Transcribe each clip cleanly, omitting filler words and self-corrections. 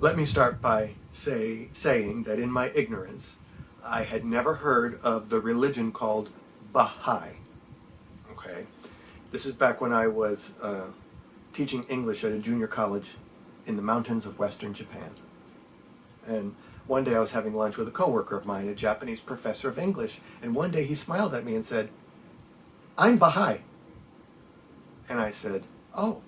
Let me start by saying that in my ignorance, I had never heard of the religion called Baha'i. Okay, this is back when I was teaching English at a junior college in the mountains of western Japan. And one day I was having lunch with a coworker of mine, a Japanese professor of English, and one day he smiled at me and said, "I'm Baha'i." And I said, "Oh."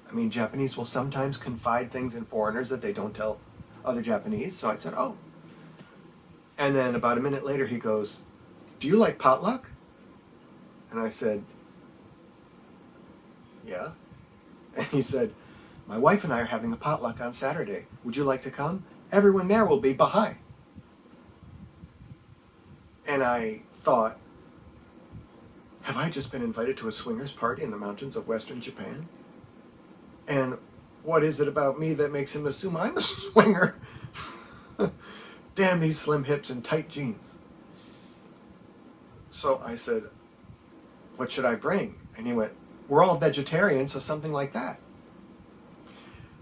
I mean, Japanese will sometimes confide things in foreigners that they don't tell other Japanese, so I said, "Oh." And then about a minute later he goes, "Do you like potluck?" And I said, "Yeah." And he said, "My wife and I are having a potluck on Saturday. Would you like to come? Everyone there will be Baha'i." And I thought, have I just been invited to a swingers party in the mountains of western Japan? And what is it about me that makes him assume I'm a swinger? Damn these slim hips and tight jeans. So I said, "What should I bring?" And he went, "We're all vegetarian, so something like that."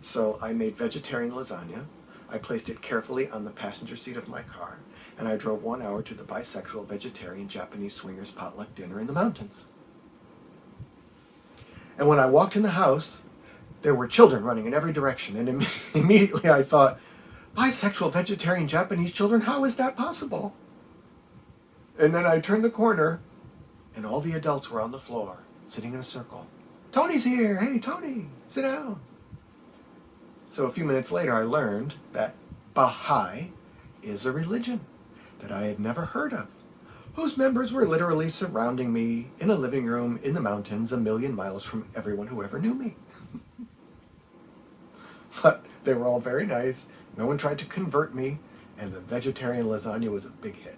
So I made vegetarian lasagna. I placed it carefully on the passenger seat of my car, and I drove 1 hour to the bisexual vegetarian Japanese swingers potluck dinner in the mountains. And when I walked in the house, there were children running in every direction, and immediately I thought, bisexual vegetarian Japanese children, how is that possible? And then I turned the corner, and all the adults were on the floor, sitting in a circle. "Tony's here! Hey, Tony, sit down." So a few minutes later I learned that Baha'i is a religion that I had never heard of, whose members were literally surrounding me in a living room in the mountains a million miles from everyone who ever knew me. But they were all very nice. No one tried to convert me, and the vegetarian lasagna was a big hit.